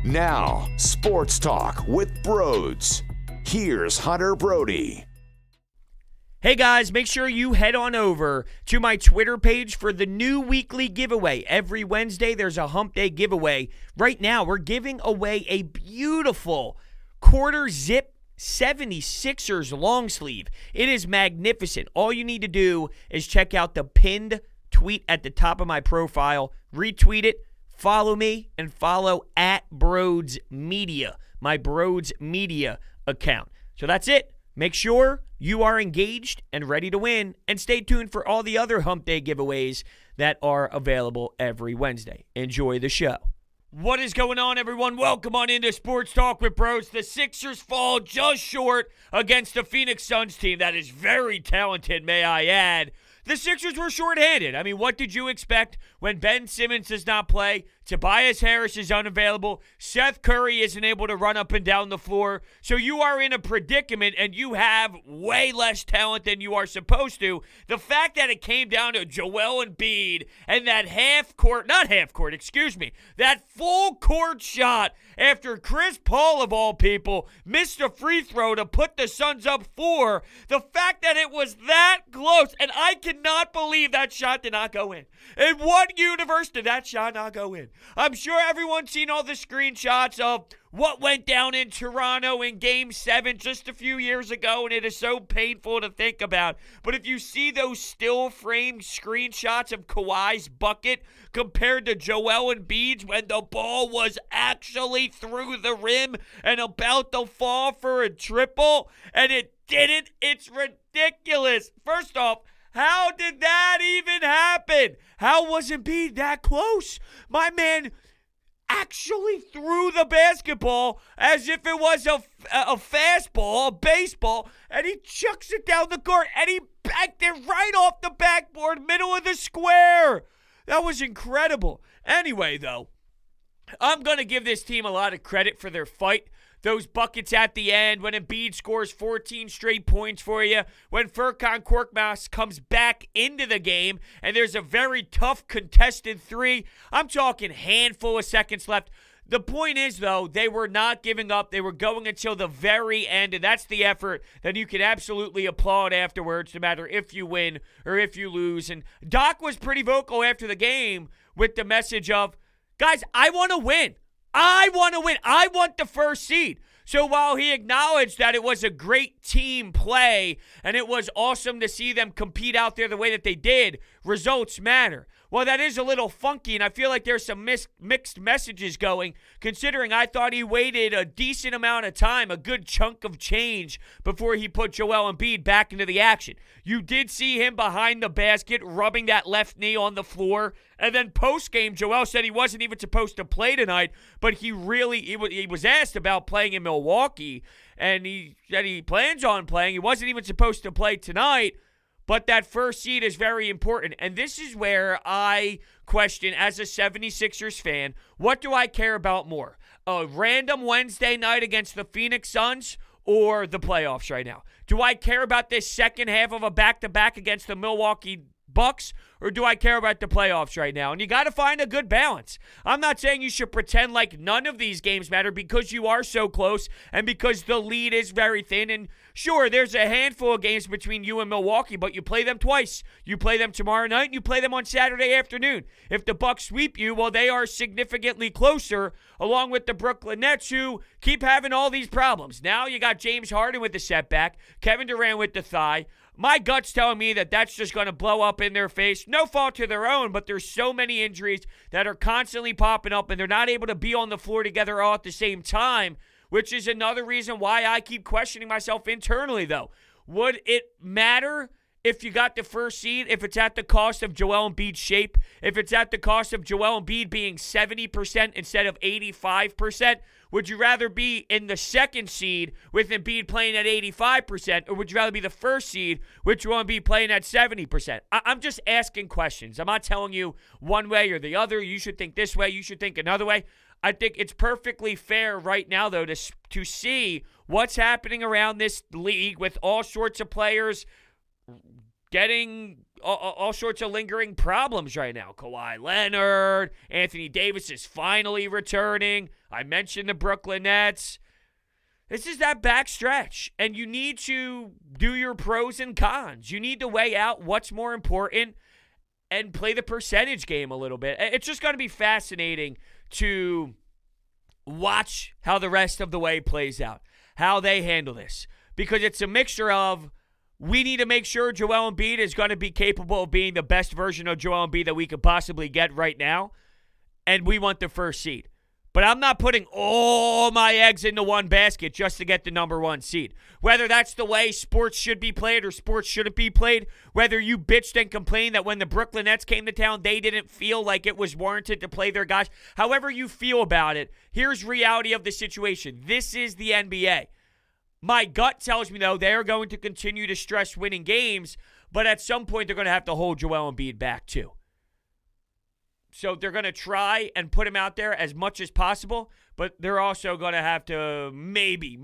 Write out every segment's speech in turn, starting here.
Now, Sports Talk with Brodes. Here's Hunter Brody. Hey guys, make sure you head on over to my Twitter page for the new weekly giveaway. Every Wednesday, there's a Hump Day giveaway. Right now, we're giving away a beautiful quarter zip 76ers long sleeve. It is magnificent. All you need to do is check out the pinned tweet at the top of my profile, retweet it, follow me, and follow at Brodes Media, my Brodes Media account. So that's it. Make sure you are engaged and ready to win, and stay tuned for all the other Hump Day giveaways that are available every Wednesday. Enjoy the show. What is going on, everyone? Welcome on into Sports Talk with Brodes. The Sixers fall just short against the Phoenix Suns team that is very talented, may I add. The Sixers were shorthanded. I mean, what did you expect when Ben Simmons does not play? Tobias Harris is unavailable. Seth Curry isn't able to run up and down the floor. So you are in a predicament, and you have way less talent than you are supposed to. The fact that it came down to Joel Embiid and that that full court shot after Chris Paul, of all people, missed a free throw to put the Suns up 4. The fact that it was that close, and I cannot believe that shot did not go in. In what universe did that shot not go in? I'm sure everyone's seen all the screenshots of what went down in Toronto in Game 7 just a few years ago, and it is so painful to think about. But if you see those still framed screenshots of Kawhi's bucket compared to Joel Embiid's when the ball was actually through the rim and about to fall for a triple, and it didn't, it's ridiculous. First off, how did that even happen? How was Embiid that close? My man actually threw the basketball as if it was a fastball, a baseball, and he chucks it down the court, and he backed it right off the backboard, middle of the square. That was incredible. Anyway, though, I'm going to give this team a lot of credit for their fight. Those buckets at the end, when Embiid scores 14 straight points for you, when Furkan Korkmaz comes back into the game, and there's a very tough contested 3. I'm talking handful of seconds left. The point is, though, they were not giving up. They were going until the very end, and that's the effort that you can absolutely applaud afterwards, no matter if you win or if you lose. And Doc was pretty vocal after the game with the message of, guys, I want to win. I want to win. I want the first seed. So while he acknowledged that it was a great team play and it was awesome to see them compete out there the way that they did, results matter. Well, that is a little funky, and I feel like there's some mixed messages going, considering I thought he waited a decent amount of time, a good chunk of change, before he put Joel Embiid back into the action. You did see him behind the basket rubbing that left knee on the floor, and then post-game, Joel said he wasn't even supposed to play tonight, but he was asked about playing in Milwaukee, and he said he plans on playing. He wasn't even supposed to play tonight. But that first seed is very important. And this is where I question, as a 76ers fan, what do I care about more? A random Wednesday night against the Phoenix Suns or the playoffs right now? Do I care about this second half of a back-to-back against the Milwaukee Bucks, or do I care about the playoffs right now? And you got to find a good balance. I'm not saying you should pretend like none of these games matter, because you are so close and because the lead is very thin. And sure, there's a handful of games between you and Milwaukee, but you play them twice. You play them tomorrow night, and you play them on Saturday afternoon. If the Bucks sweep you, well, they are significantly closer, along with the Brooklyn Nets, who keep having all these problems. Now you got James Harden with the setback, Kevin Durant with the thigh. My gut's telling me that that's just going to blow up in their face. No fault to their own, but there's so many injuries that are constantly popping up, and they're not able to be on the floor together all at the same time, which is another reason why I keep questioning myself internally, though. Would it matter if you got the first seed, if it's at the cost of Joel Embiid's shape, if it's at the cost of Joel Embiid being 70% instead of 85%? Would you rather be in the second seed with Embiid playing at 85%, or would you rather be the first seed with Joel Embiid playing at 70%? I'm just asking questions. I'm not telling you one way or the other. You should think this way. You should think another way. I think it's perfectly fair right now, though, to see what's happening around this league with all sorts of players getting all sorts of lingering problems right now. Kawhi Leonard, Anthony Davis is finally returning. I mentioned the Brooklyn Nets. This is that backstretch, and you need to do your pros and cons. You need to weigh out what's more important and play the percentage game a little bit. It's just going to be fascinating to watch how the rest of the way plays out, how they handle this, because it's a mixture of we need to make sure Joel Embiid is going to be capable of being the best version of Joel Embiid that we could possibly get right now, and we want the first seed. But I'm not putting all my eggs into one basket just to get the number one seed. Whether that's the way sports should be played or sports shouldn't be played, whether you bitched and complained that when the Brooklyn Nets came to town, they didn't feel like it was warranted to play their guys. However you feel about it, here's reality of the situation. This is the NBA. My gut tells me, though, they're going to continue to stress winning games, but at some point they're going to have to hold Joel Embiid back too. So they're going to try and put him out there as much as possible, but they're also going to have to maybe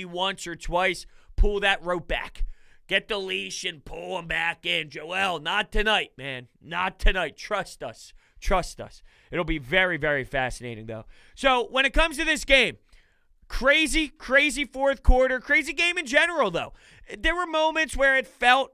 once or twice pull that rope back. Get the leash and pull him back in. Joel, not tonight, man. Not tonight. Trust us. Trust us. It'll be very, very fascinating, though. So when it comes to this game, crazy fourth quarter. Crazy game in general, though. There were moments where it felt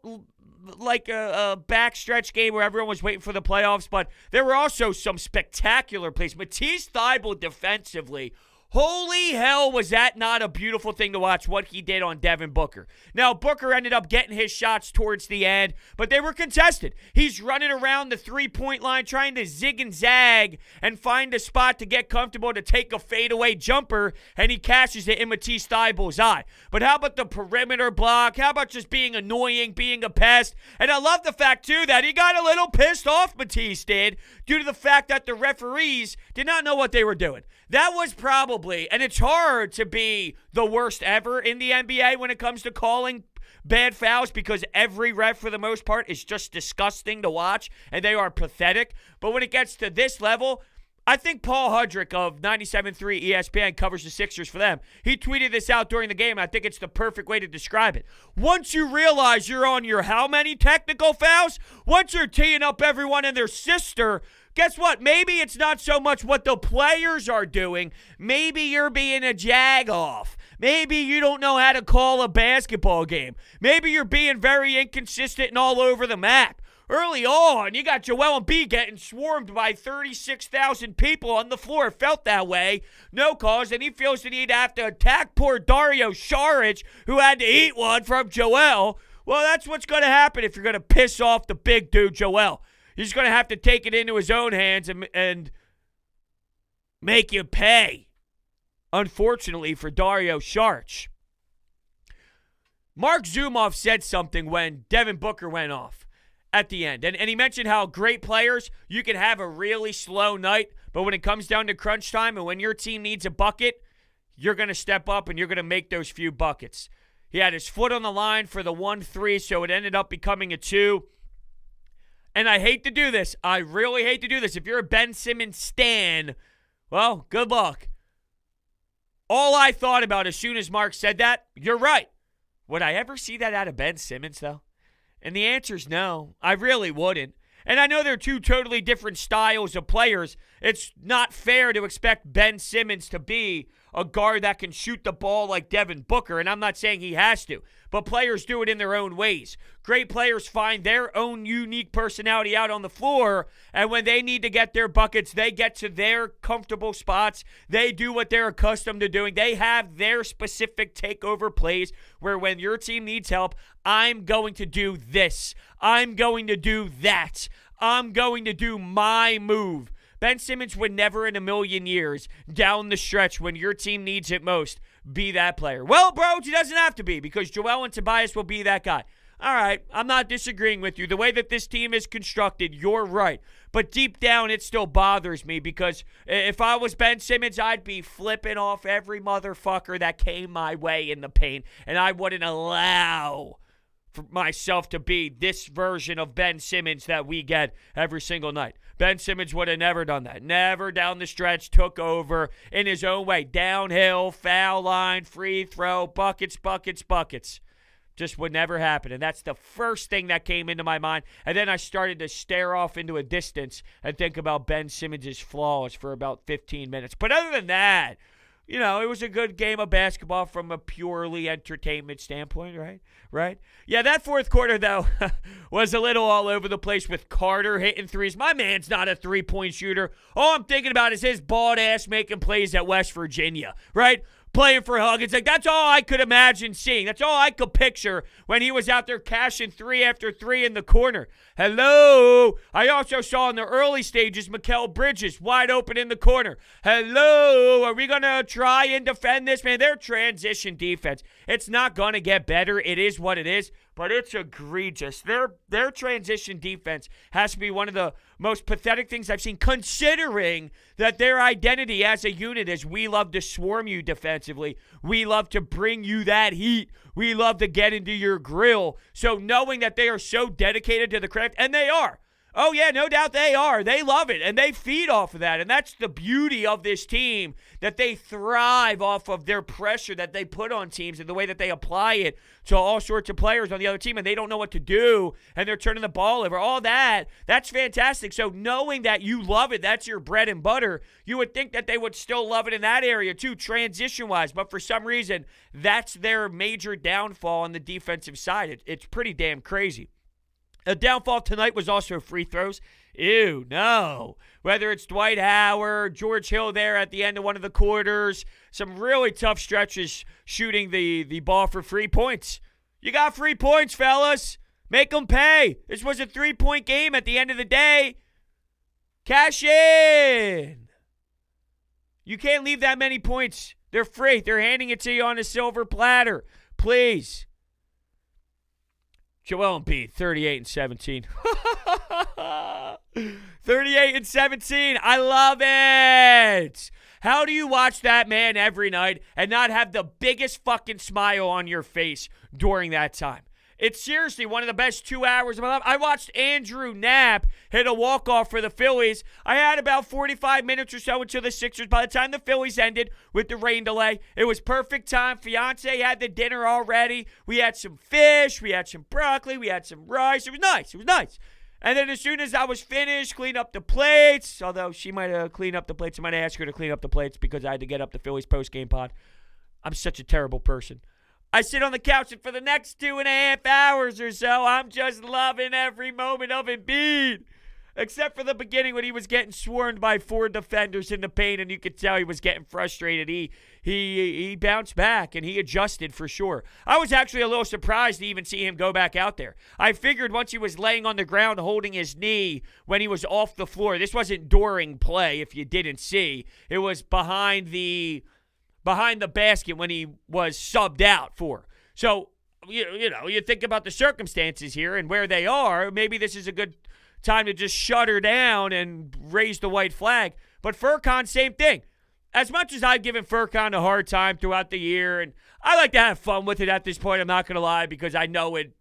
like a backstretch game where everyone was waiting for the playoffs, but there were also some spectacular plays. Matisse Thybulle defensively, holy hell, was that not a beautiful thing to watch, what he did on Devin Booker. Now, Booker ended up getting his shots towards the end, but they were contested. He's running around the three-point line trying to zig and zag and find a spot to get comfortable to take a fadeaway jumper, and he cashes it in Matisse Thybulle's eye. But how about the perimeter block? How about just being annoying, being a pest? And I love the fact, too, that he got a little pissed off, Matisse did, due to the fact that the referees did not know what they were doing. That was probably, and it's hard to be the worst ever in the NBA when it comes to calling bad fouls because every ref, for the most part, is just disgusting to watch, and they are pathetic. But when it gets to this level, I think Paul Hudrick of 97.3 ESPN covers the Sixers for them. He tweeted this out during the game. I think it's the perfect way to describe it. Once you realize you're on your how many technical fouls? Once you're teeing up everyone and their sister, guess what? Maybe it's not so much what the players are doing. Maybe you're being a jag-off. Maybe you don't know how to call a basketball game. Maybe you're being very inconsistent and all over the map. Early on, you got Joel Embiid getting swarmed by 36,000 people on the floor. It felt that way. No cause, and he feels the need to have to attack poor Dario Saric, who had to eat one from Joel. Well, that's what's going to happen if you're going to piss off the big dude, Joel. He's going to have to take it into his own hands and make you pay, unfortunately, for Dario Saric. Mark Zumoff said something when Devin Booker went off at the end. And he mentioned how great players, you can have a really slow night, but when it comes down to crunch time and when your team needs a bucket, you're going to step up and you're going to make those few buckets. He had his foot on the line for the 1-3, so it ended up becoming a 2. And I hate to do this. I really hate to do this. If you're a Ben Simmons stan, well, good luck. All I thought about as soon as Mark said that, you're right. Would I ever see that out of Ben Simmons, though? And the answer is no. I really wouldn't. And I know they're two totally different styles of players. It's not fair to expect Ben Simmons to be a guard that can shoot the ball like Devin Booker, and I'm not saying he has to, but players do it in their own ways. Great players find their own unique personality out on the floor, and when they need to get their buckets, they get to their comfortable spots. They do what they're accustomed to doing. They have their specific takeover plays where when your team needs help, I'm going to do this. I'm going to do that. I'm going to do my move. Ben Simmons would never in a million years, down the stretch when your team needs it most, be that player. Well, Brodes, he doesn't have to be because Joel and Tobias will be that guy. All right, I'm not disagreeing with you. The way that this team is constructed, you're right. But deep down, it still bothers me because if I was Ben Simmons, I'd be flipping off every motherfucker that came my way in the paint, and I wouldn't allow for myself to be this version of Ben Simmons that we get every single night. Ben Simmons would have never done that. Never down the stretch took over in his own way. Downhill, foul line, free throw, buckets, buckets, buckets. Just would never happen. And that's the first thing that came into my mind. And then I started to stare off into a distance and think about Ben Simmons' flaws for about 15 minutes. But other than that, it was a good game of basketball from a purely entertainment standpoint, right? Right? Yeah, that fourth quarter, though, was a little all over the place with Carter hitting threes. My man's not a three-point shooter. All I'm thinking about is his bald ass making plays at West Virginia, right? Playing for Huggins. Like, that's all I could imagine seeing. That's all I could picture when he was out there cashing three after three in the corner. Hello. I also saw in the early stages Mikal Bridges wide open in the corner. Hello. Are we going to try and defend this? Man, their transition defense, it's not going to get better. It is what it is, but it's egregious. Their transition defense has to be one of the most pathetic things I've seen, considering that their identity as a unit is we love to swarm you defensively. We love to bring you that heat. We love to get into your grill. So knowing that they are so dedicated to the craft, and they are. Oh, yeah, no doubt they are. They love it, and they feed off of that. And that's the beauty of this team, that they thrive off of their pressure that they put on teams and the way that they apply it to all sorts of players on the other team, and they don't know what to do, and they're turning the ball over. All that, that's fantastic. So knowing that you love it, that's your bread and butter, you would think that they would still love it in that area too, transition-wise. But for some reason, that's their major downfall on the defensive side. It's pretty damn crazy. A downfall tonight was also free throws. Ew, no. Whether it's Dwight Howard, George Hill there at the end of one of the quarters, some really tough stretches shooting the ball for 3 points. You got 3 points, fellas. Make them pay. This was a 3-point game at the end of the day. Cash in. You can't leave that many points. They're free. They're handing it to you on a silver platter. Please. Joel Embiid, 38 and 17. 38 and 17. I love it. How do you watch that man every night and not have the biggest fucking smile on your face during that time? It's seriously one of the best 2 hours of my life. I watched Andrew Knapp hit a walk-off for the Phillies. I had about 45 minutes or so until the Sixers. By the time the Phillies ended with the rain delay, it was perfect time. Fiance had the dinner already. We had some fish. We had some broccoli. We had some rice. It was nice. It was nice. And then as soon as I was finished, clean up the plates, although she might have cleaned up the plates. I might ask her to clean up the plates because I had to get up the Phillies post-game pod. I'm such a terrible person. I sit on the couch, and for the next 2.5 hours or so, I'm just loving every moment of Embiid. Except for the beginning when he was getting swarmed by 4 defenders in the paint, and you could tell he was getting frustrated. He bounced back, and he adjusted for sure. I was actually a little surprised to even see him go back out there. I figured once he was laying on the ground holding his knee when he was off the floor, this wasn't during play, if you didn't see. It was behind the basket when he was subbed out for. So, you think about the circumstances here and where they are. Maybe this is a good time to just shut her down and raise the white flag. But Furkan, same thing. As much as I've given Furkan a hard time throughout the year, and I like to have fun with it at this point, I'm not going to lie, because I know it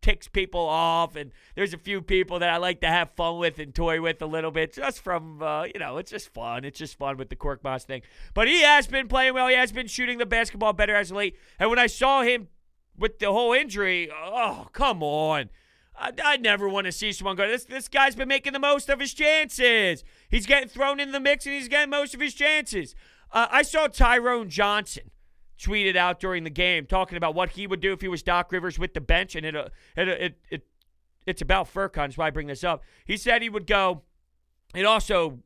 ticks people off, and there's a few people that I like to have fun with and toy with a little bit, just from, it's just fun. It's just fun with the Korkmaz thing. But he has been playing well. He has been shooting the basketball better as of late. And when I saw him with the whole injury, oh, come on. I never want to see someone go, this guy's been making the most of his chances. He's getting thrown in the mix, and he's getting most of his chances. I saw Tyrone Johnson tweeted out during the game talking about what he would do if he was Doc Rivers with the bench, and it's about Furkan, that's why I bring this up. He said he would go, it also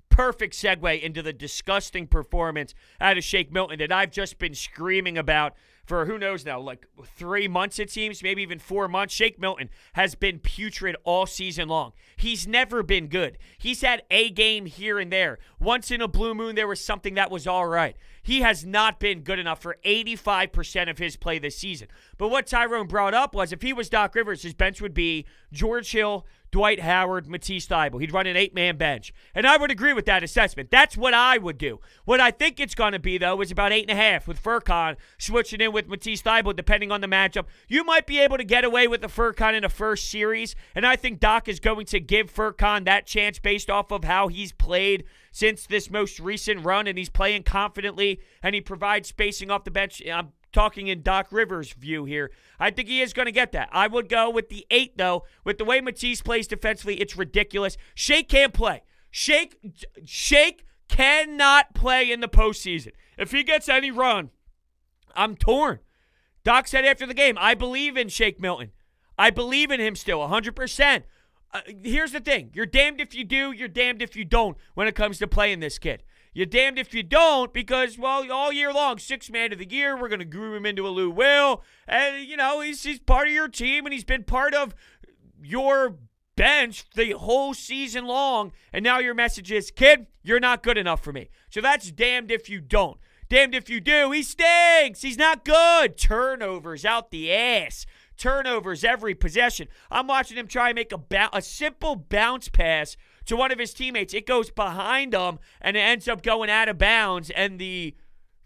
perfect segue into the disgusting performance out of Shake Milton that I've just been screaming about for who knows now, like 3 months it seems, maybe even 4 months. Shake Milton has been putrid all season long. He's never been good. He's had a game here and there. Once in a blue moon, there was something that was all right. He has not been good enough for 85% of his play this season. But what Tyrone brought up was if he was Doc Rivers, his bench would be George Hill, Dwight Howard, Matisse Thybulle. He'd run an 8-man bench. And I would agree with that assessment. That's what I would do. What I think it's going to be, though, is about 8.5 with Furkan switching in with Matisse Thybulle, depending on the matchup. You might be able to get away with the Furkan in the first series, and I think Doc is going to give Furkan that chance based off of how he's played since this most recent run, and he's playing confidently, and he provides spacing off the bench. I'm talking in Doc Rivers' view here. I think he is going to get that. I would go with the 8, though. With the way Matisse plays defensively, it's ridiculous. Shake can't play. Shake cannot play in the postseason. If he gets any run, I'm torn. Doc said after the game, I believe in Shake Milton. I believe in him still, 100%. Here's the thing. You're damned if you do, you're damned if you don't when it comes to playing this kid. You're damned if you don't because, well, all year long, 6th man of the year, we're going to groom him into a Lou Will. And, he's part of your team, and he's been part of your bench the whole season long. And now your message is, kid, you're not good enough for me. So that's damned if you don't. Damned if you do. He stinks. He's not good. Turnovers out the ass. Turnovers every possession. I'm watching him try and make a simple bounce pass to one of his teammates. It goes behind him, and it ends up going out of bounds, and the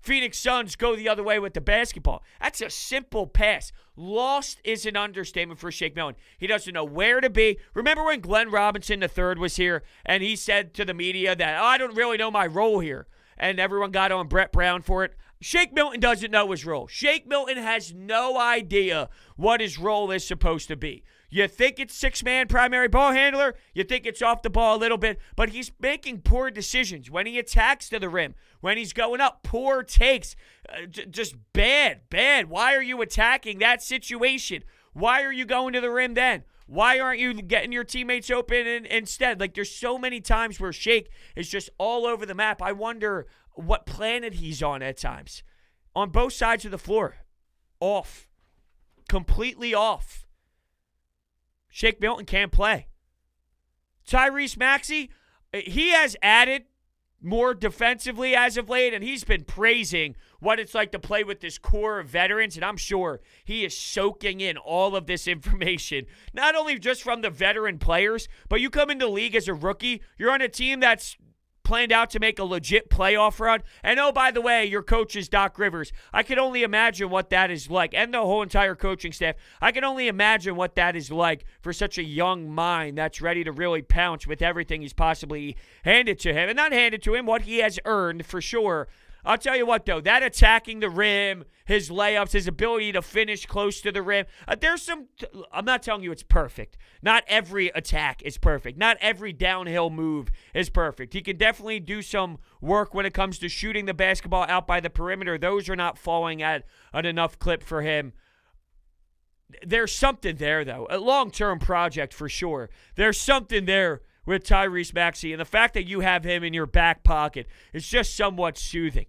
Phoenix Suns go the other way with the basketball. That's a simple pass. Lost is an understatement for Shake Milton. He doesn't know where to be. Remember when Glenn Robinson III was here, and he said to the media that, I don't really know my role here, and everyone got on Brett Brown for it? Shake Milton doesn't know his role. Shake Milton has no idea what his role is supposed to be. You think it's 6-man primary ball handler. You think it's off the ball a little bit. But he's making poor decisions when he attacks to the rim. When he's going up, poor takes. Just bad. Why are you attacking that situation? Why are you going to the rim then? Why aren't you getting your teammates open instead? Like, there's so many times where Shake is just all over the map. I wonder what planet he's on at times. On both sides of the floor. Off. Completely off. Shake Milton can't play. Tyrese Maxey, he has added more defensively as of late, and he's been praising what it's like to play with this core of veterans, and I'm sure he is soaking in all of this information, not only just from the veteran players, but you come into the league as a rookie, you're on a team that's planned out to make a legit playoff run. And oh, by the way, your coach is Doc Rivers. I can only imagine what that is like, and the whole entire coaching staff. I can only imagine what that is like for such a young mind that's ready to really pounce with everything he's possibly handed to him. And not handed to him, what he has earned for sure. I'll tell you what, though, that attacking the rim, his layups, his ability to finish close to the rim, I'm not telling you it's perfect. Not every attack is perfect. Not every downhill move is perfect. He can definitely do some work when it comes to shooting the basketball out by the perimeter. Those are not falling at an enough clip for him. There's something there, though. A long-term project for sure. There's something there with Tyrese Maxey, and the fact that you have him in your back pocket is just somewhat soothing.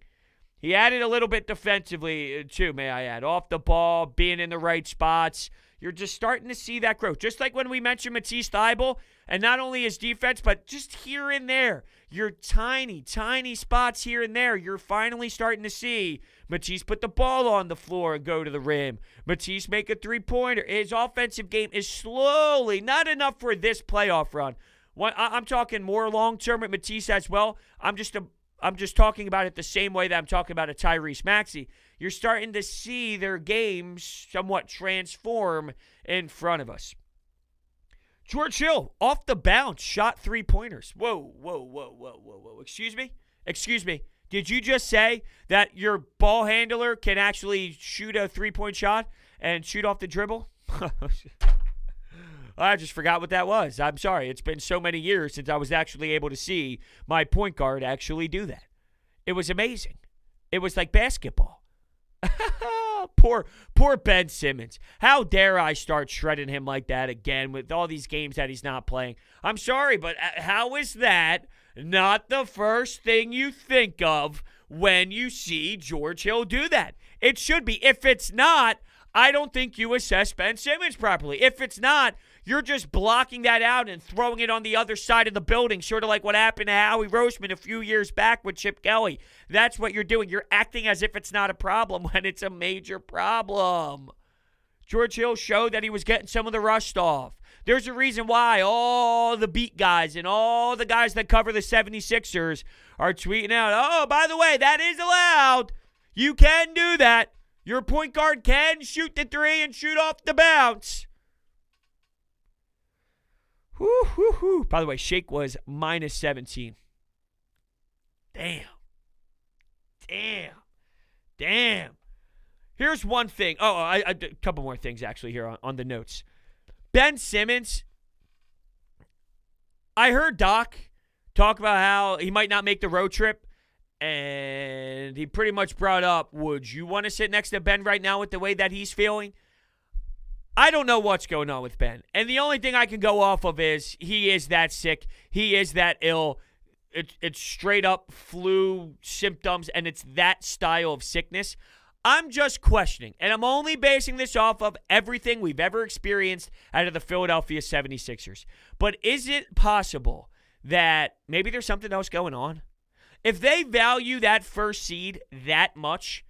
He added a little bit defensively, too, may I add. Off the ball, being in the right spots. You're just starting to see that growth. Just like when we mentioned Matisse Thybulle, and not only his defense, but just here and there. Your tiny, tiny spots here and there. You're finally starting to see Matisse put the ball on the floor and go to the rim. Matisse make a three-pointer. His offensive game is slowly, not enough for this playoff run. I'm talking more long-term at Matisse as well. I'm just talking about it the same way that I'm talking about a Tyrese Maxey. You're starting to see their games somewhat transform in front of us. George Hill, off the bounce, shot 3-pointers. Whoa. Excuse me. Did you just say that your ball handler can actually shoot a 3-point shot and shoot off the dribble? I just forgot what that was. I'm sorry. It's been so many years since I was actually able to see my point guard actually do that. It was amazing. It was like basketball. Poor Ben Simmons. How dare I start shredding him like that again with all these games that he's not playing? I'm sorry, but how is that not the first thing you think of when you see George Hill do that? It should be. If it's not, I don't think you assess Ben Simmons properly. If it's not, you're just blocking that out and throwing it on the other side of the building, sort of like what happened to Howie Roseman a few years back with Chip Kelly. That's what you're doing. You're acting as if it's not a problem when it's a major problem. George Hill showed that he was getting some of the rust off. There's a reason why all the beat guys and all the guys that cover the 76ers are tweeting out, oh, by the way, that is allowed. You can do that. Your point guard can shoot the three and shoot off the bounce. Whoo. By the way, Shake was minus 17. Damn. Here's one thing. Oh, a couple more things actually here on the notes. Ben Simmons, I heard Doc talk about how he might not make the road trip, and he pretty much brought up, would you want to sit next to Ben right now with the way that he's feeling? I don't know what's going on with Ben, and the only thing I can go off of is he is that sick. He is that ill. It's straight up flu symptoms, and it's that style of sickness. I'm just questioning, and I'm only basing this off of everything we've ever experienced out of the Philadelphia 76ers. But is it possible that maybe there's something else going on? If they value that first seed that much,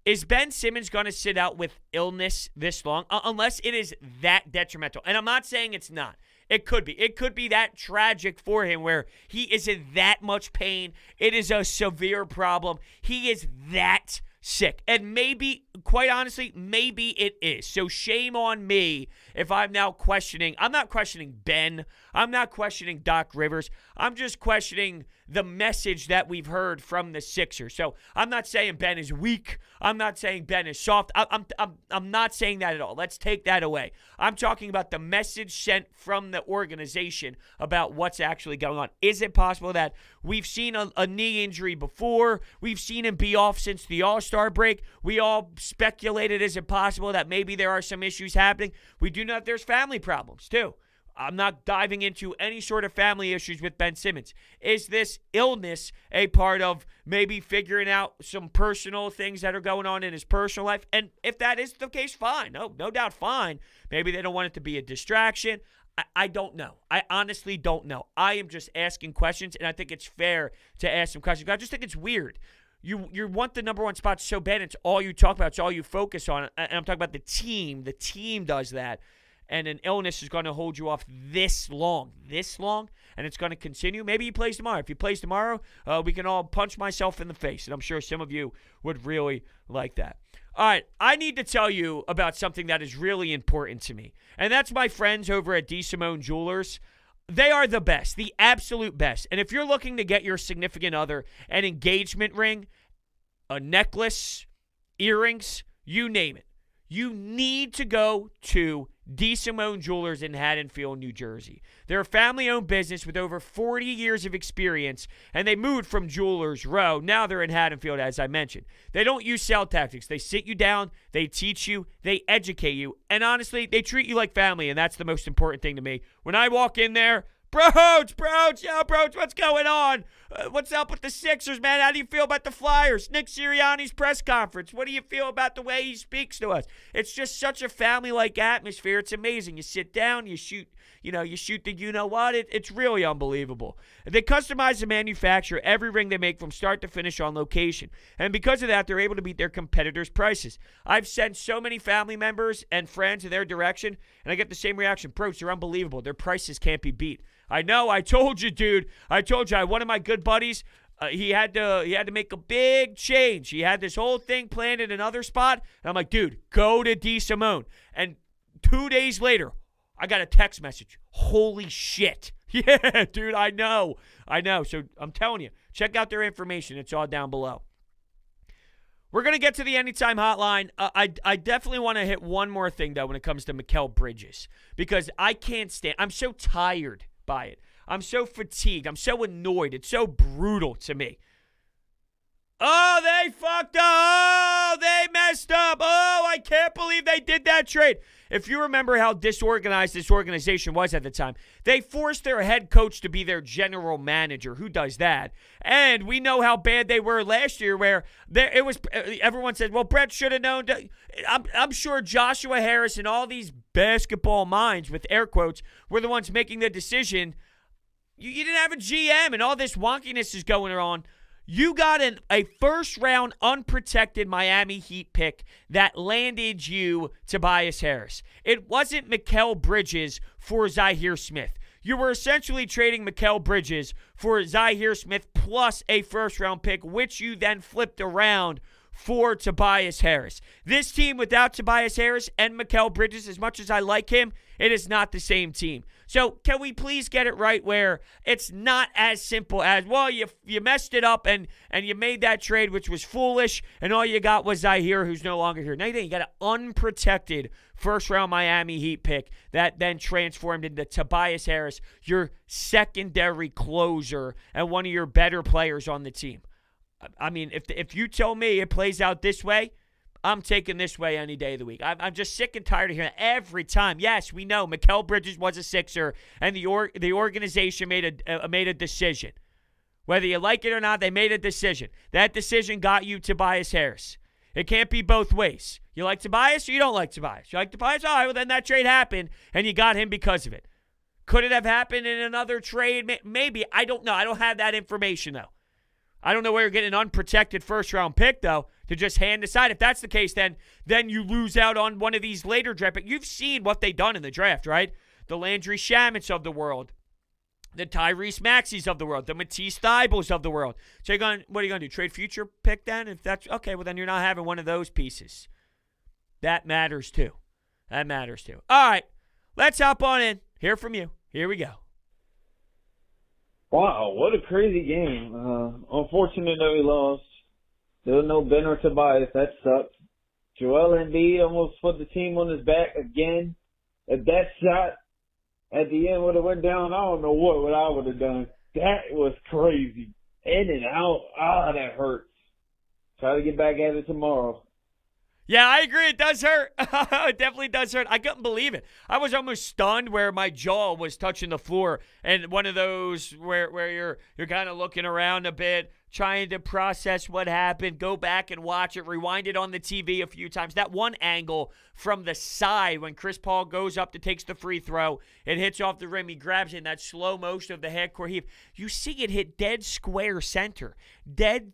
is Ben Simmons going to sit out with illness this long? Unless it is that detrimental. And I'm not saying it's not. It could be. It could be that tragic for him where he is in that much pain. It is a severe problem. He is that sick. And maybe, quite honestly, maybe it is. So shame on me if I'm now questioning. I'm not questioning Ben. I'm not questioning Doc Rivers. I'm just questioning the message that we've heard from the Sixers. So I'm not saying Ben is weak. I'm not saying Ben is soft. I'm not saying that at all. Let's take that away. I'm talking about the message sent from the organization about what's actually going on. Is it possible that we've seen a knee injury before? We've seen him be off since the All-Star break. We all speculated, is it possible that maybe there are some issues happening? We do know that there's family problems too. I'm not diving into any sort of family issues with Ben Simmons. Is this illness a part of maybe figuring out some personal things that are going on in his personal life? And if that is the case, fine. No doubt, fine. Maybe they don't want it to be a distraction. I don't know. I honestly don't know. I am just asking questions, and I think it's fair to ask some questions. I just think it's weird. You want the number one spot so bad, it's all you talk about. It's all you focus on. And I'm talking about the team. The team does that. And an illness is going to hold you off this long, and it's going to continue. Maybe he plays tomorrow. If he plays tomorrow, we can all punch myself in the face, and I'm sure some of you would really like that. All right, I need to tell you about something that is really important to me, and that's my friends over at DeSimone Jewelers. They are the best, the absolute best. And if you're looking to get your significant other an engagement ring, a necklace, earrings, you name it, you need to go to DeSimone Jewelers in Haddonfield, New Jersey. They're a family-owned business with over 40 years of experience, and they moved from Jewelers Row. Now they're in Haddonfield, as I mentioned. They don't use sell tactics. They sit you down, they teach you, they educate you, and honestly, they treat you like family, and that's the most important thing to me. When I walk in there, Brodes, what's going on? What's up with the Sixers, man? How do you feel about the Flyers? Nick Sirianni's press conference. What do you feel about the way he speaks to us? It's just such a family-like atmosphere. It's amazing. You sit down, you shoot the you-know-what. It's really unbelievable. They customize and manufacture every ring they make from start to finish on location. And because of that, they're able to beat their competitors' prices. I've sent so many family members and friends in their direction, and I get the same reaction. Bros, they're unbelievable. Their prices can't be beat. I know. I told you, dude. One of my good buddies, he had to make a big change. He had this whole thing planned in another spot. And I'm like, dude, go to DeSimone. And 2 days later, I got a text message. Holy shit. Yeah, dude, I know. So I'm telling you, check out their information. It's all down below. We're going to get to the Anytime Hotline. I definitely want to hit one more thing, though, when it comes to Mikal Bridges. Because I can't stand. I'm so tired by it. I'm so fatigued. I'm so annoyed. It's so brutal to me. Oh, they fucked up. Oh, they messed up. Oh, I can't believe they did that trade. If you remember how disorganized this organization was at the time, they forced their head coach to be their general manager. Who does that? And we know how bad they were last year where everyone said, well, Brett should have known. I'm sure Joshua Harris and all these basketball minds, with air quotes, were the ones making the decision. You didn't have a GM and all this wonkiness is going on. You got a first-round unprotected Miami Heat pick that landed you Tobias Harris. It wasn't Mikal Bridges for Zhaire Smith. You were essentially trading Mikal Bridges for Zhaire Smith plus a first-round pick, which you then flipped around for Tobias Harris. This team without Tobias Harris and Mikal Bridges, as much as I like him, it is not the same team. So can we please get it right where it's not as simple as, well, you messed it up and you made that trade, which was foolish, and all you got was Zaire, who's no longer here. No, you didn't. You got an unprotected first-round Miami Heat pick that then transformed into Tobias Harris, your secondary closer and one of your better players on the team. I mean, if you tell me it plays out this way, I'm taking this way any day of the week. I'm just sick and tired of hearing every time. Yes, we know Mikal Bridges was a Sixer, and the organization made a decision. Whether you like it or not, they made a decision. That decision got you Tobias Harris. It can't be both ways. You like Tobias or you don't like Tobias? You like Tobias? All right, well, then that trade happened, and you got him because of it. Could it have happened in another trade? Maybe. I don't know. I don't have that information, though. I don't know where you're getting an unprotected first-round pick, though, to just hand aside. If that's the case, then you lose out on one of these later draft picks. You've seen what they've done in the draft, right? The Landry Shamits of the world, the Tyrese Maxeys of the world, the Matisse Thybulles of the world. So what are you going to do, trade future pick then? If that's okay, well, then you're not having one of those pieces. That matters, too. All right, let's hop on in. Hear from you. Here we go. Wow, what a crazy game. Unfortunate that we lost. There was no Ben or Tobias. That sucked. Joel Embiid almost put the team on his back again. If that shot at the end would have went down, I don't know what I would have done. That was crazy. In and out. That hurts. Try to get back at it tomorrow. Yeah, I agree. It does hurt. It definitely does hurt. I couldn't believe it. I was almost stunned where my jaw was touching the floor, and one of those where you're kind of looking around a bit, trying to process what happened, go back and watch it, rewind it on the TV a few times. That one angle from the side when Chris Paul goes up to takes the free throw, it hits off the rim, he grabs it in that slow motion of the headcourt heave. You see it hit dead square center in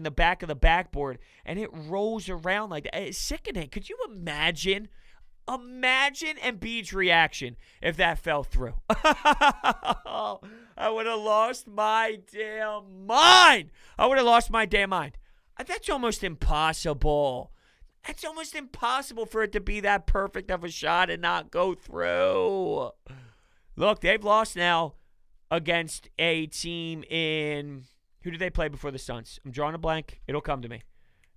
the back of the backboard, and it rolls around like that. It's sickening. Could you imagine Embiid's reaction if that fell through? I would have lost my damn mind. That's almost impossible. That's almost impossible for it to be that perfect of a shot and not go through. Look, they've lost now against a team in... Who did they play before the Suns? I'm drawing a blank. It'll come to me.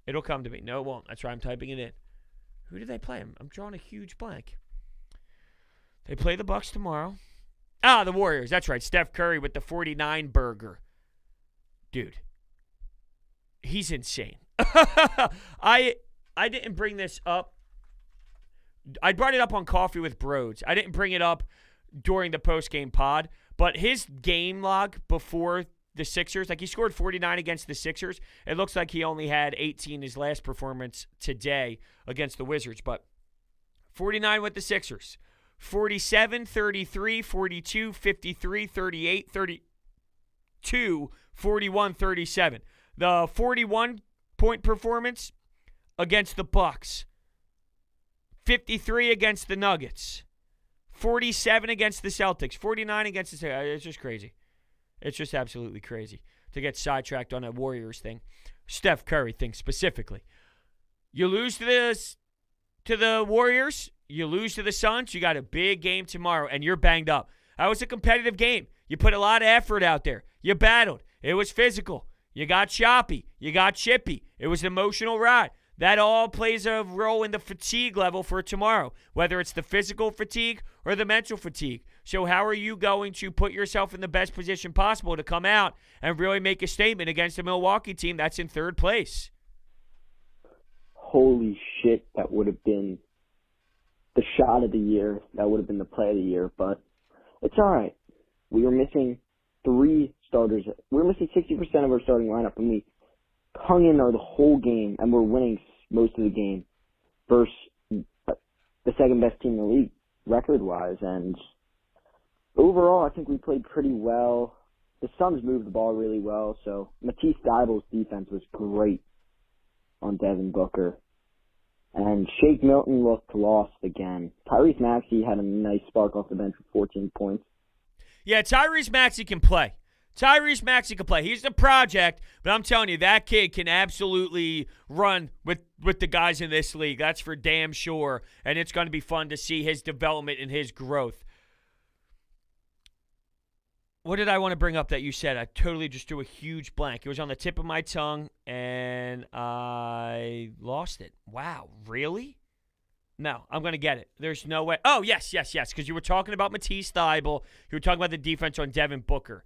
No, it won't. That's why I'm typing it in. Who did they play? I'm drawing a huge blank. They play the Bucks tomorrow. The Warriors. That's right. Seth Curry with the 49 burger. Dude, he's insane. I didn't bring this up. I brought it up on Coffee with Brodes. I didn't bring it up during the post-game pod, but his game log before the Sixers, like he scored 49 against the Sixers. It looks like he only had 18 his last performance today against the Wizards, but 49 with the Sixers. 47, 33, 42, 53, 38, 32, 41, 37. The 41-point performance against the Bucks. 53 against the Nuggets. 47 against the Celtics. 49 against the Celtics. It's just crazy. It's just absolutely crazy to get sidetracked on a Warriors thing. Steph Curry thing specifically. You lose to the Warriors, you lose to the Suns, you got a big game tomorrow, and you're banged up. That was a competitive game. You put a lot of effort out there. You battled. It was physical. You got choppy. You got chippy. It was an emotional ride. That all plays a role in the fatigue level for tomorrow, whether it's the physical fatigue or the mental fatigue. So how are you going to put yourself in the best position possible to come out and really make a statement against a Milwaukee team that's in third place? Holy shit, that would have been the shot of the year. That would have been the play of the year, but it's all right. We were missing 3 starters. We were missing 60% of our starting lineup, and we hung in there the whole game, and we're winning most of the game versus the second-best team in the league record-wise. And overall, I think we played pretty well. The Suns moved the ball really well, so Matisse Thybulles' defense was great on Devin Booker. And Shake Milton looked lost again. Tyrese Maxey had a nice spark off the bench with 14 points. Yeah, Tyrese Maxey can play. He's the project, but I'm telling you, that kid can absolutely run with the guys in this league. That's for damn sure, and it's going to be fun to see his development and his growth. What did I want to bring up that you said? I totally just drew a huge blank. It was on the tip of my tongue, and I lost it. Wow, really? No, I'm going to get it. There's no way. Oh, yes, because you were talking about Matisse Thybulle. You were talking about the defense on Devin Booker.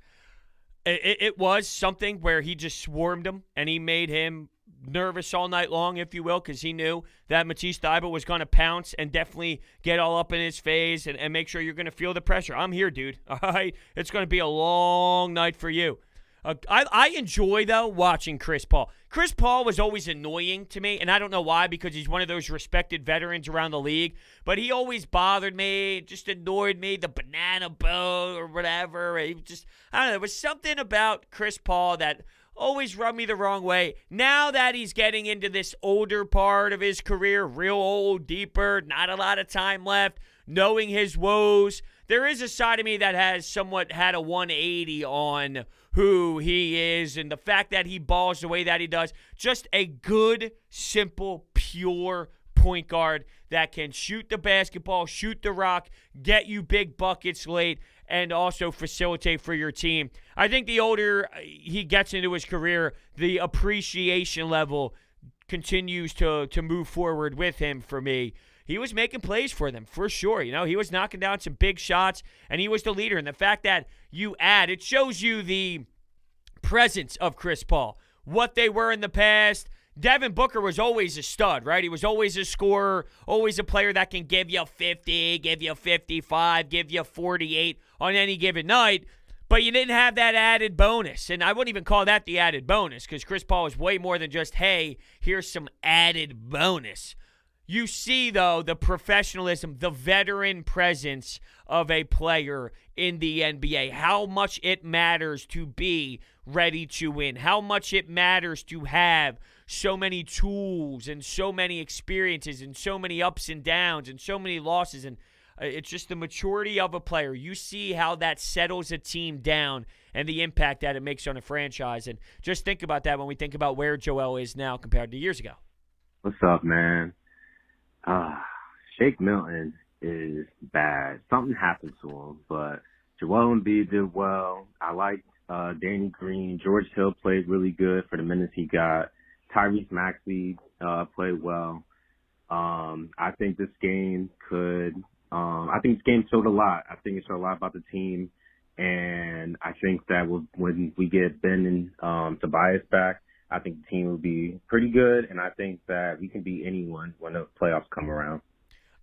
It was something where he just swarmed him, and he made him nervous all night long, if you will, because he knew that Matisse Thybulle was going to pounce and definitely get all up in his face and make sure you're going to feel the pressure. I'm here, dude. All right? It's going to be a long night for you. I enjoy, though, watching Chris Paul. Chris Paul was always annoying to me, and I don't know why, because he's one of those respected veterans around the league, but he always bothered me, just annoyed me, the banana boat or whatever. He just, I don't know, there was something about Chris Paul that always rubbed me the wrong way. Now that he's getting into this older part of his career, real old, deeper, not a lot of time left, knowing his woes, there is a side of me that has somewhat had a 180 on who he is and the fact that he balls the way that he does. Just a good, simple, pure point guard that can shoot the basketball, shoot the rock, get you big buckets late, and also facilitate for your team. I think the older he gets into his career, the appreciation level continues to move forward with him for me. He was making plays for them, for sure. You know, he was knocking down some big shots, and he was the leader. And the fact that you add, it shows you the presence of Chris Paul, what they were in the past. Devin Booker was always a stud, right? He was always a scorer, always a player that can give you 50, give you 55, give you 48 on any given night. But you didn't have that added bonus. And I wouldn't even call that the added bonus because Chris Paul was way more than just, hey, here's some added bonus. You see, though, the professionalism, the veteran presence of a player in the NBA, how much it matters to be ready to win, how much it matters to have so many tools and so many experiences and so many ups and downs and so many losses. And it's just the maturity of a player. You see how that settles a team down and the impact that it makes on a franchise. And just think about that when we think about where Joel is now compared to years ago. What's up, man? Shake Milton is bad. Something happened to him, but Joel Embiid did well. I liked Danny Green. George Hill played really good for the minutes he got. Tyrese Maxey played well. I think this game showed a lot. I think it showed a lot about the team, and I think that when we get Ben and Tobias back, I think the team will be pretty good, and I think that we can beat anyone when the playoffs come around.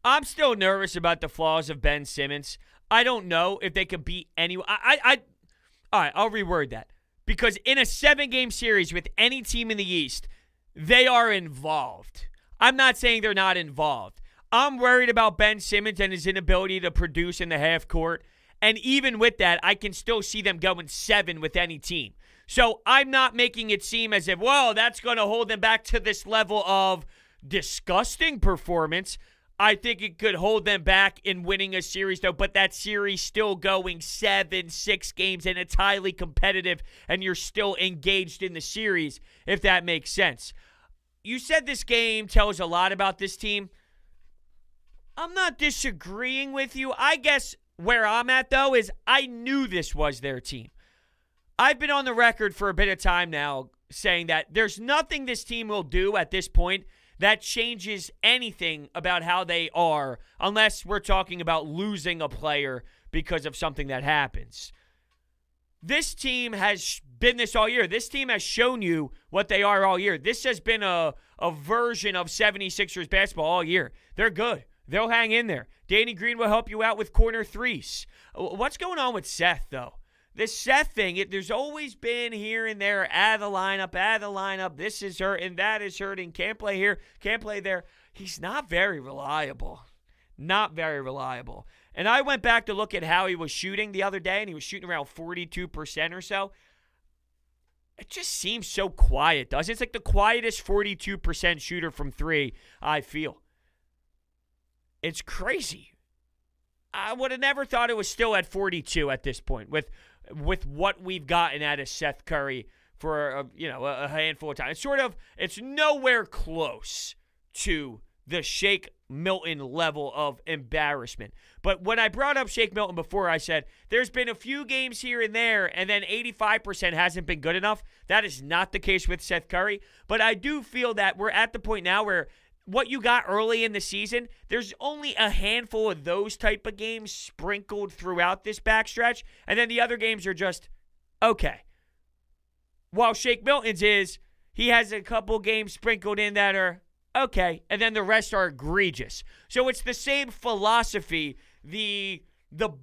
I'm still nervous about the flaws of Ben Simmons. I don't know if they could beat anyone. All right, I'll reword that. Because in a 7-game series with any team in the East, they are involved. I'm not saying they're not involved. I'm worried about Ben Simmons and his inability to produce in the half court. And even with that, I can still see them going 7 with any team. So I'm not making it seem as if, well, that's going to hold them back to this level of disgusting performance. I think it could hold them back in winning a series, though, but that series still going 7-6 games, and it's highly competitive, and you're still engaged in the series, if that makes sense. You said this game tells a lot about this team. I'm not disagreeing with you. I guess where I'm at, though, is I knew this was their team. I've been on the record for a bit of time now saying that there's nothing this team will do at this point that changes anything about how they are unless we're talking about losing a player because of something that happens. This team has been this all year. This team has shown you what they are all year. This has been a version of 76ers basketball all year. They're good. They'll hang in there. Danny Green will help you out with corner threes. What's going on with Seth, though? This Seth thing, there's always been here and there, add the lineup, this is hurting, that is hurting, can't play here, can't play there. He's not very reliable. Not very reliable. And I went back to look at how he was shooting the other day, and he was shooting around 42% or so. It just seems so quiet, doesn't it? It's like the quietest 42% shooter from 3, I feel. It's crazy. I would have never thought it was still at 42 at this point with what we've gotten out of Seth Curry for a handful of times. It's nowhere close to the Shake Milton level of embarrassment. But when I brought up Shake Milton before, I said there's been a few games here and there, and then 85% hasn't been good enough. That is not the case with Seth Curry. But I do feel that we're at the point now where what you got early in the season, there's only a handful of those type of games sprinkled throughout this backstretch, and then the other games are just okay. While Shake Milton's is, he has a couple games sprinkled in that are okay, and then the rest are egregious. So it's the same philosophy. The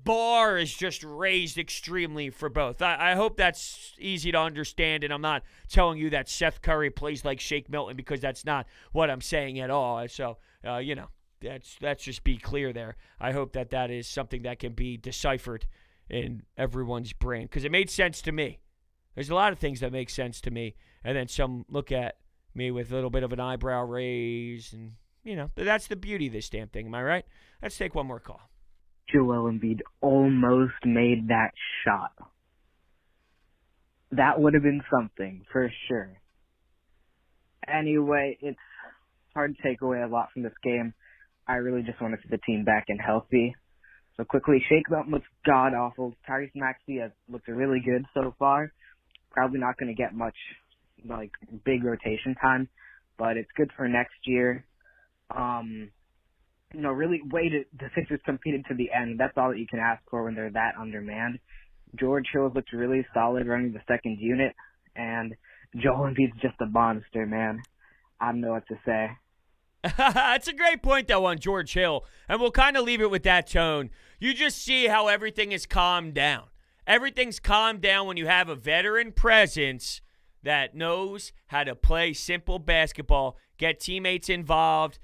bar is just raised extremely for both. I hope that's easy to understand, and I'm not telling you that Seth Curry plays like Shake Milton, because that's not what I'm saying at all. So, let's just be clear there. I hope that is something that can be deciphered in everyone's brain, because it made sense to me. There's a lot of things that make sense to me, and then some look at me with a little bit of an eyebrow raise, and, that's the beauty of this damn thing. Am I right? Let's take one more call. Joel Embiid almost made that shot. That would have been something, for sure. Anyway, it's hard to take away a lot from this game. I really just want to see the team back and healthy. So quickly, Shake Milton looks god-awful. Tyrese Maxey has looked really good so far. Probably not going to get much, big rotation time, but it's good for next year. Really the Sixers competed to the end. That's all that you can ask for when they're that undermanned. George Hill has looked really solid running the second unit, and Joel Embiid's just a monster, man. I don't know what to say. That's a great point, though, on George Hill, and we'll kind of leave it with that tone. You just see how everything is calmed down. Everything's calmed down when you have a veteran presence that knows how to play simple basketball, get teammates involved.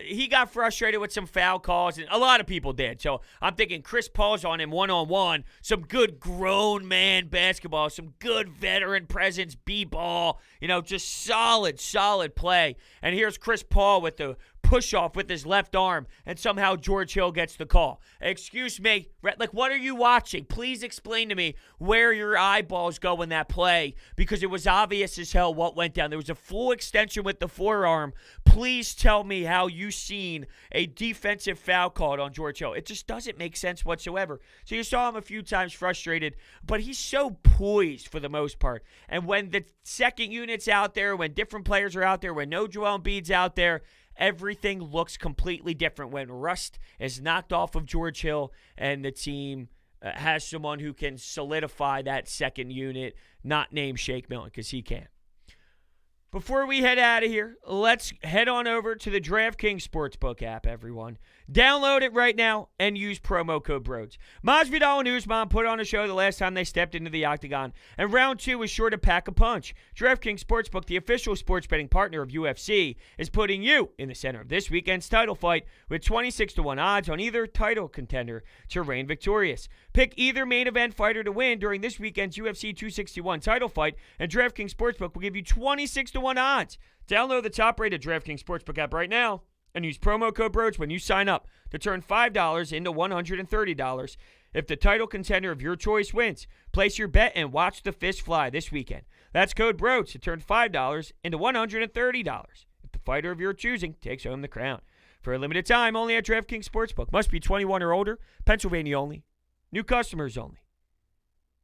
He got frustrated with some foul calls, and a lot of people did. So I'm thinking Chris Paul's on him one-on-one, some good grown man basketball, some good veteran presence, B-ball, just solid play. And here's Chris Paul with the push-off with his left arm, and somehow George Hill gets the call. Excuse me, what are you watching? Please explain to me where your eyeballs go in that play, because it was obvious as hell what went down. There was a full extension with the forearm. Please tell me how you seen a defensive foul called on George Hill. It just doesn't make sense whatsoever. So you saw him a few times frustrated, but he's so poised for the most part. And when the second unit's out there, when different players are out there, when no Joel Embiid's out there, everything looks completely different when rust is knocked off of George Hill and the team has someone who can solidify that second unit, not named Shake Milton, because he can't. Before we head out of here, let's head on over to the DraftKings Sportsbook app, everyone. Download it right now and use promo code Brodes. Masvidal and Usman put on a show the last time they stepped into the octagon, and round 2 was sure to pack a punch. DraftKings Sportsbook, the official sports betting partner of UFC, is putting you in the center of this weekend's title fight with 26-1 odds on either title contender to reign victorious. Pick either main event fighter to win during this weekend's UFC 261 title fight, and DraftKings Sportsbook will give you 26-1 odds. Download the top-rated DraftKings Sportsbook app right now and use promo code Brodes when you sign up to turn $5 into $130 if the title contender of your choice wins. Place your bet and watch the fist fly this weekend. That's code Brodes to turn $5 into $130 if the fighter of your choosing takes home the crown. For a limited time, only at DraftKings Sportsbook. Must be 21 or older. Pennsylvania only. New customers only.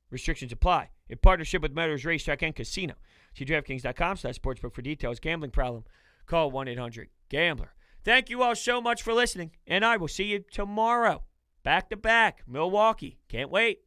Restrictions apply. In partnership with Motors Racetrack and Casino. See DraftKings.com/sportsbook for details. Gambling problem? Call 1-800-GAMBLER. Thank you all so much for listening, and I will see you tomorrow. Back to back, Milwaukee. Can't wait.